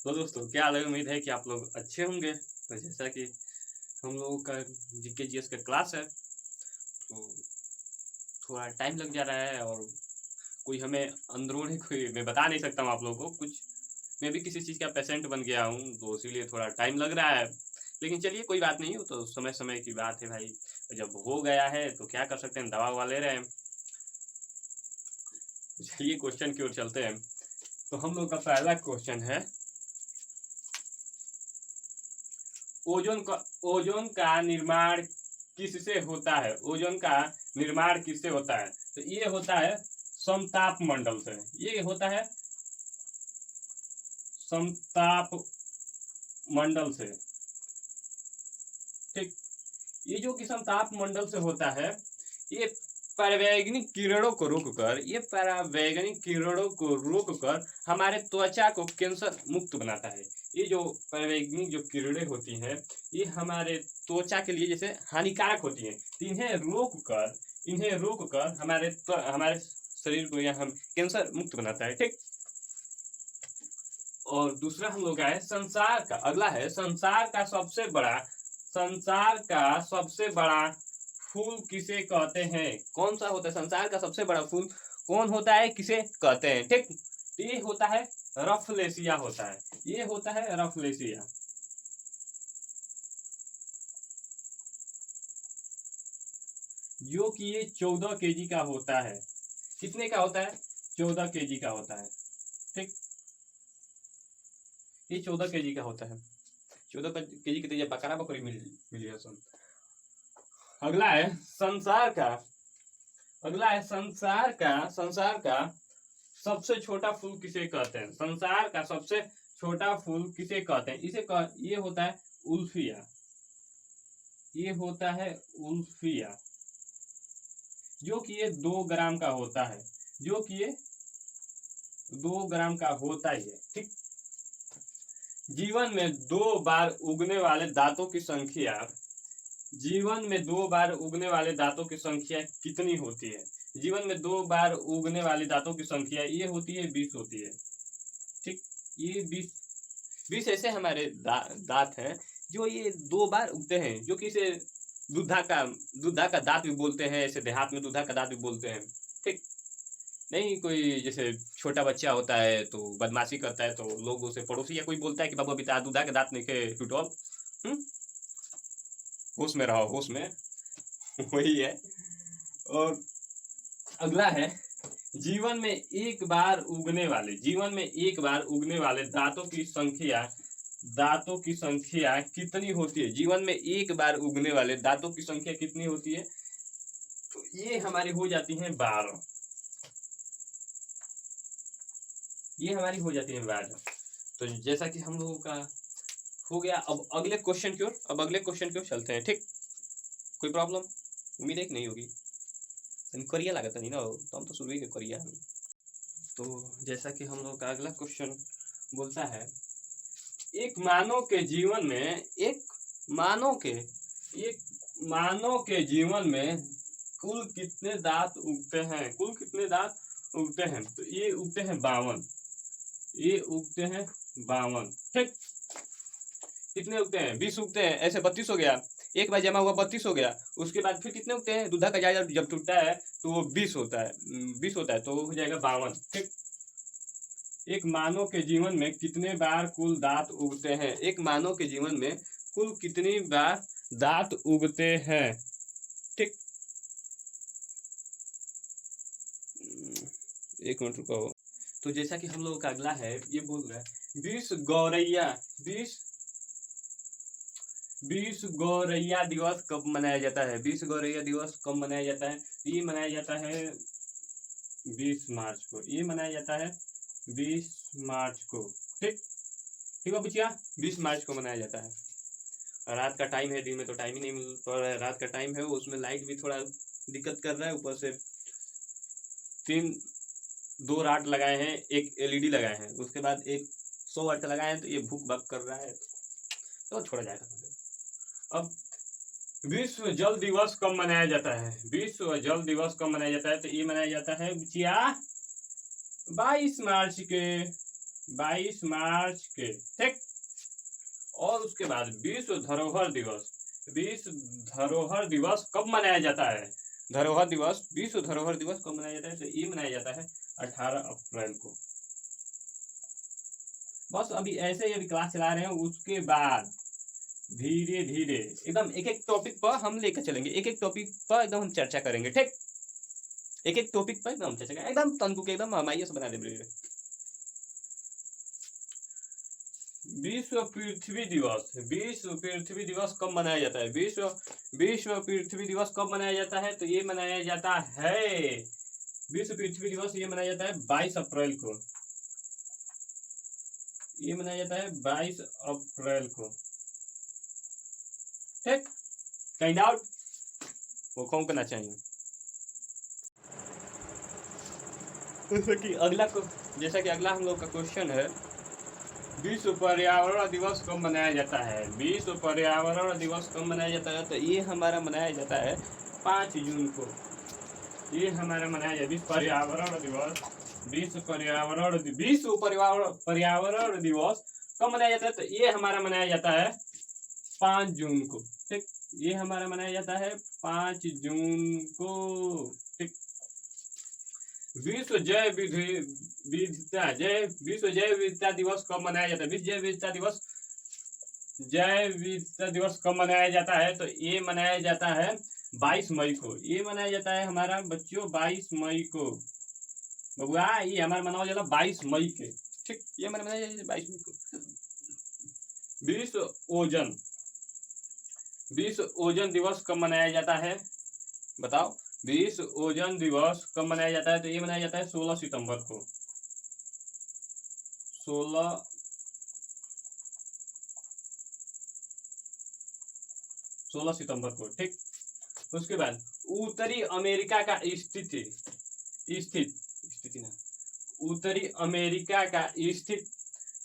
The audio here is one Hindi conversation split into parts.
तो दोस्तों क्या हाल है? उम्मीद है कि आप लोग अच्छे होंगे। तो जैसा कि हम लोगों का जीके जीएस का क्लास है, तो थोड़ा टाइम लग जा रहा है और कोई हमें अंदरूनी कोई मैं बता नहीं सकता हूँ आप लोगों को कुछ। मैं भी किसी चीज़ का पेशेंट बन गया हूँ, तो इसीलिए थोड़ा टाइम लग रहा है। लेकिन चलिए कोई बात नहीं, वो तो समय-समय की बात है भाई। जब हो गया है तो क्या कर सकते हैं, दवा-ववा ले रहे हैं। तो चलिए क्वेश्चन की ओर चलते हैं। तो हम लोग का पहला क्वेश्चन है, ओजोन का निर्माण किससे होता है? ओजोन का निर्माण किससे होता है? तो ये होता है समताप मंडल से। ये होता है समताप मंडल से। ठीक। ये जो कि समताप मंडल से होता है, ये परावैंगनिक किरणों को रोककर हमारे त्वचा को कैंसर मुक्त बनाता है। ये जो परावैंगनिक जो किरणें होती हैं, ये हमारे त्वचा के लिए जैसे हानिकारक होती हैं, तो इन्हें रोककर हमारे शरीर को या हम कैंसर मुक्त बनाता है। ठीक। और दूसरा हम लोग आए संसार का, अगला है संसार का सबसे बड़ा फूल किसे कहते हैं? कौन सा होता है संसार का सबसे बड़ा फूल? कौन होता है, किसे कहते हैं? ठीक। ये होता है रफलेसिया होता है। ये होता है रफलेसिया। जो कि ये 14 केजी का होता है। कितने का होता है? 14 केजी का होता है। ठीक। ये 14 केजी का होता है। 14 केजी की तो ये बकरा बकरी मिली है सुन। अगला है संसार का सबसे छोटा फूल किसे कहते हैं? संसार का सबसे छोटा फूल किसे कहते हैं? ये होता है उल्फिया। ये होता है उल्फिया, जो कि ये 2 ग्राम का होता है। जो कि ये 2 ग्राम का होता ही है। ठीक। जीवन में 2 बार उगने वाले दांतों की संख्या कितनी होती है? जीवन में 2 बार उगने वाले दांतों की संख्या ये होती है 20 होती है। ठीक। ये 20 ऐसे हमारे दांत हैं जो ये 2 बार उगते हैं, जो कि इसे दूधा का दांत भी बोलते हैं। ऐसे देहात में दूधा का दांत भी बोलते हैं। ठीक। नहीं, कोई जैसे छोटा बच्चा होता है तो बदमाशी करता है, तो लोग उसे पड़ोसी या कोई बोलता है कि बाबू अभी दूधा के दांत नहीं के टूटल। होश में रहो, होश में। वही है। और अगला है जीवन में एक बार उगने वाले दांतों की संख्या कितनी होती है? जीवन में एक बार उगने वाले दांतों की संख्या कितनी होती है? तो ये हमारी हो जाती है 12। ये हमारी हो जाती है 12। तो जैसा कि हम लोगों का हो गया, अब अगले क्वेश्चन की ओर चलते हैं। ठीक। कोई प्रॉब्लम? उम्मीद है कि नहीं होगी। करिया लागत नहीं ना, तो हम तो शुरू ही करिया। तो जैसा कि हम लोग का अगला क्वेश्चन बोलता है, एक मानव के जीवन में कुल कितने दांत उगते हैं? तो ये उगते हैं 52। ठीक। कितने उगते हैं? 20 उगते हैं। ऐसे 32 हो गया। एक बार जमा हुआ 32 हो गया। उसके बाद फिर कितने उगते हैं? दूधा का जायजा जब टूटता है तो वो 20 होता है। 20 होता है तो हो जाएगा 52। ठीक। एक मानव के जीवन में कितने बार कुल दांत उगते हैं? एक मानव के जीवन में कुल कितनी बार दांत उगते हैं? ठीक। एक मिनट रुको। तो जैसा कि हम लोगों का अगला है, ये बोल रहा है 20 गौरैया दिवस कब मनाया जाता है? 20 गौरैया दिवस कब मनाया जाता है? ये मनाया जाता है 20 मार्च को। ये मनाया जाता है 20 मार्च को। ठीक। ठीक है बच्चिया, 20 मार्च को मनाया जाता है। रात का टाइम है, दिन में तो टाइम ही नहीं मिल पा रहा है। रात का टाइम है, उसमें लाइट भी थोड़ा दिक्कत कर रहा है। ऊपर से 2 रॉड लगाए हैं, एक एलईडी लगाए हैं, उसके बाद एक 100 वाट लगाए हैं, तो ये भूख भग कर रहा है, तो छोड़ा जाएगा। अब विश्व जल दिवस कब मनाया जाता है? विश्व जल दिवस कब मनाया जाता है? तो ये मनाया जाता है 22 मार्च के 22 मार्च के, ठीक। और उसके बाद विश्व धरोहर दिवस, विश्व धरोहर दिवस कब मनाया जाता है? धरोहर दिवस, विश्व धरोहर दिवस कब मनाया जाता है? तो ये मनाया जाता है 18 अप्रैल को। बस अभी ऐसे ही अभी क्लास चला रहे हैं, उसके बाद धीरे धीरे एकदम एक एक टॉपिक पर हम लेकर चलेंगे, एक एक टॉपिक पर एकदम हम चर्चा करेंगे, ठीक। एक एक टॉपिक पर एकदम चर्चा करेंगे, एकदम तंतु के एकदम हम बना देंगे। विश्व पृथ्वी दिवस, विश्व पृथ्वी दिवस कब मनाया जाता है? विश्व पृथ्वी दिवस कब मनाया जाता है? तो ये मनाया जाता है, विश्व पृथ्वी दिवस ये मनाया जाता है 22 अप्रैल को। ये मनाया जाता है 22 अप्रैल को, ठीक। कहीं डाउट? वो कौन करना चाहिए? जैसा कि अगला हम लोग का क्वेश्चन है, विश्व पर्यावरण दिवस कब मनाया जाता है? विश्व पर्यावरण दिवस कब मनाया जाता है? तो ये हमारा मनाया जाता है 5 जून को। ये हमारा मनाया जाता है विश्व पर्यावरण दिवस, विश्व पर्यावरण दिवस कब मनाया जाता है? तो ये हमारा मनाया जाता है 5 जून को, ठीक। ये हमारा मनाया जाता है 5 जून को, ठीक। विश्व जैव विविधता दिवस कब मनाया जाता है? विश्व जैव विविधता दिवस कब मनाया जाता है? तो ये मनाया जाता है 22 मई को। ये मनाया जाता है हमारा बच्चों 22 मई को। बबुआ ये हमारा मनाया जाता है 22 मई के, ठीक। ये हमारा मनाया जाता है 22 मई को। विश्व ओजोन दिवस कब मनाया जाता है? बताओ, विश्व ओजोन दिवस कब मनाया जाता है? तो ये मनाया जाता है 16 सितंबर को, 16 सितंबर को, ठीक। उसके बाद उत्तरी अमेरिका का उत्तरी अमेरिका का स्थित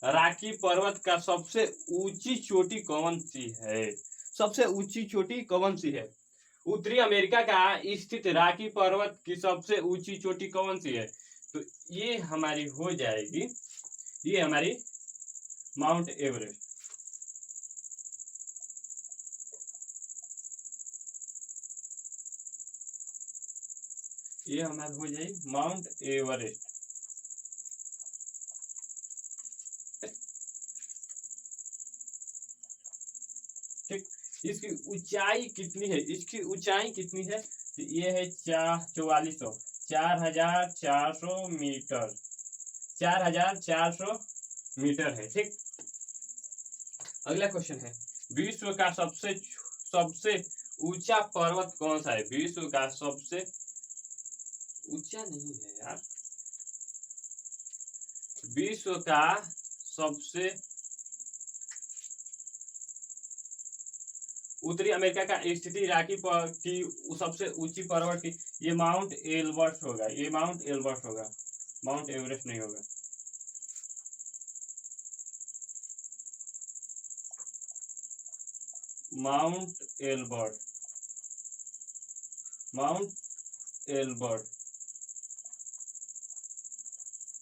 रॉकी पर्वत का सबसे ऊंची चोटी कौन सी है? सबसे ऊंची चोटी कौन सी है? उत्तरी अमेरिका का स्थित रॉकी पर्वत की सबसे ऊंची चोटी कौन सी है? तो ये हमारी हो जाएगी, ये हमारी माउंट एवरेस्ट। ये हमारी हो जाएगी माउंट एवरेस्ट, ठीक। इसकी ऊंचाई कितनी है? इसकी ऊंचाई कितनी है? तो ये है 4400 मीटर, 4400 मीटर है, ठीक। अगला क्वेश्चन है, विश्व का सबसे ऊंचा पर्वत कौन सा है? विश्व का सबसे ऊंचा नहीं है यार, विश्व का सबसे उत्तरी अमेरिका का स्थिति रॉकी की सबसे ऊंची पर्वत की, ये माउंट एल्बर्ट होगा, ये माउंट एल्बर्ट होगा, माउंट एवरेस्ट नहीं होगा। माउंट एल्बर्ट,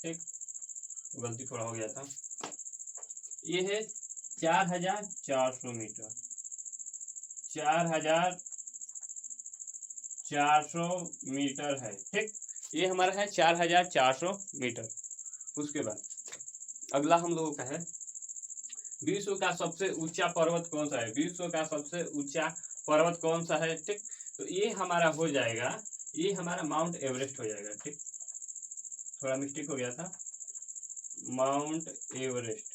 ठीक। गलती थोड़ा हो गया था। ये है 4400 मीटर, 4400 मीटर है, ठीक। ये हमारा है 4400 मीटर। उसके बाद अगला हम लोगों का है, विश्व का सबसे ऊंचा पर्वत कौन सा है? विश्व का सबसे ऊंचा पर्वत कौन सा है, ठीक। तो ये हमारा हो जाएगा, ये हमारा माउंट एवरेस्ट हो जाएगा, ठीक। थोड़ा मिस्टेक हो गया था, माउंट एवरेस्ट।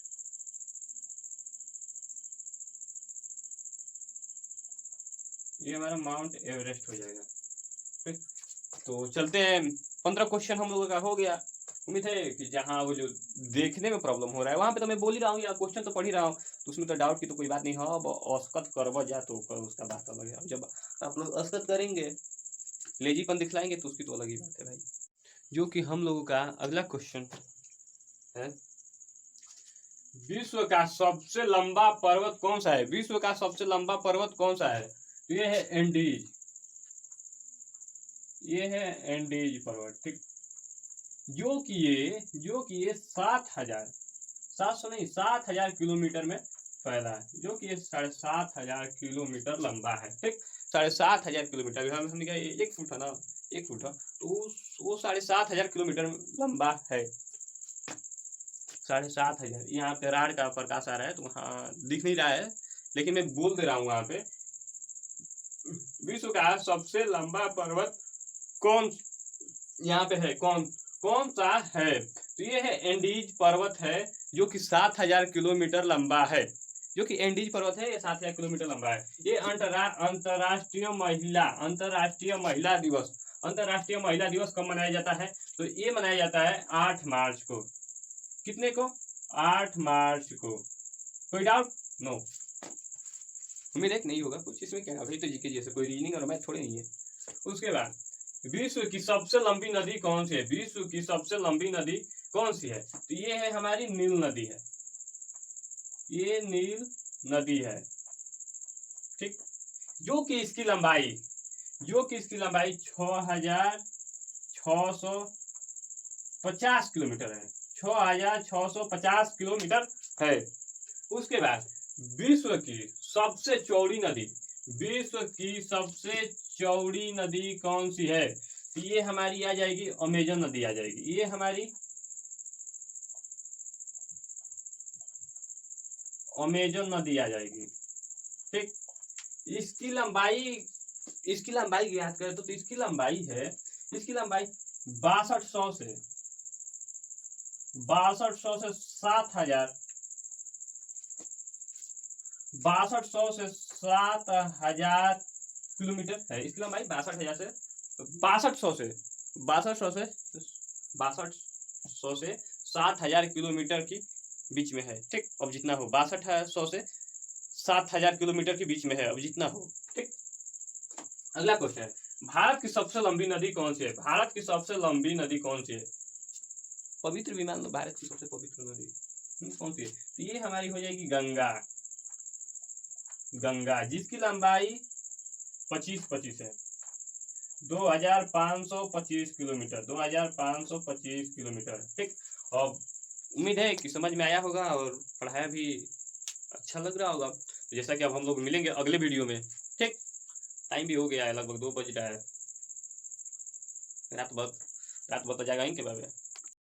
ये हमारा माउंट एवरेस्ट हो जाएगा, ठीक। तो चलते हैं, 15 क्वेश्चन हम लोगों का हो गया। उम्मीद है कि जहाँ वो जो देखने में प्रॉब्लम हो रहा है वहाँ पे तो मैं बोल ही रहा हूँ या क्वेश्चन तो पढ़ ही रहा हूँ, तो उसमें तो डाउट की तो कोई बात नहीं है। अब औसकत करवा जा तो उसका बात अलग है। अब जब आप लोग औसकत करेंगे, लेजीपन दिखलाएंगे तो उसकी तो अलग ही बात है भाई। जो कि हम लोगों का अगला क्वेश्चन है, विश्व का सबसे लंबा पर्वत कौन सा है? विश्व का सबसे लंबा पर्वत कौन सा है? तो ये है एंडीज, ये है एंडीज पर्वत, ठीक। जो कि ये 7000 700 नहीं 7000 किलोमीटर में फैला है, जो कि 7500 किलोमीटर लंबा है। ठीक, 7500 किलोमीटर, हमने कहा 1 फुट है ना, 1 फुट है, तो वो 7500 किलोमीटर लंबा है। 7500, यहाँ पे राड का प्रकाश आ रहा है तो वहाँ दिख नहीं रहा है, लेकिन मैं बोल दे रहा हूँ वहाँ पे। विश्व का सबसे लंबा पर्वत कौन यहाँ पे है, कौन सा है? तो ये है एंडीज पर्वत है, जो कि 7000 किलोमीटर लंबा है, जो कि एंडीज पर्वत है, ये 7000 किलोमीटर लंबा है। ये अंतर्राष्ट्रीय महिला दिवस कब मनाया जाता है? तो ये मनाया जाता है 8 मार्च को। कितने को? 8 मार्च को। कोई डाउट? नो, उम्मीद है नहीं होगा कुछ इसमें। क्या भाई, तो जीके जैसे कोई रीजनिंग और मैथ थोड़ी नहीं है। उसके बाद विश्व की सबसे लंबी नदी कौन सी है? विश्व की सबसे लंबी नदी कौन सी है? तो ये है हमारी नील नदी है, ये नील नदी है। ठीक, जो कि इसकी लंबाई 6650 किलोमीटर है, 6650 किलोमीटर है। उसके बाद विश्व की सबसे चौड़ी नदी कौन सी है? तो ये हमारी आ जाएगी अमेजन नदी आ जाएगी, ये हमारी अमेजन नदी आ जाएगी। ठीक, इसकी लंबाई याद करें तो इसकी लंबाई है, 6200 से 7000 किलोमीटर है। इसकी लंबाई 6200 से 7000 किलोमीटर की बीच में है। ठीक, अब जितना हो 6200 से 7000 किलोमीटर के बीच में है, अब जितना हो। ठीक, अगला क्वेश्चन, भारत की सबसे लंबी नदी कौन सी है? भारत की सबसे लंबी नदी कौन सी है? पवित्र भी मान लो, भारत की सबसे पवित्र नदी कौन सी है? तो ये हमारी हो जाएगी गंगा, जिसकी लंबाई 25 है, 2525 किलोमीटर, 2525 किलोमीटर। ठीक, अब उम्मीद है कि समझ में आया होगा और पढ़ाया भी अच्छा लग रहा होगा। तो जैसा कि अब हम लोग मिलेंगे अगले वीडियो में। ठीक, टाइम भी हो गया है, लगभग 2 बज रहा है, रात बहुत जाएगा इनके बारे में।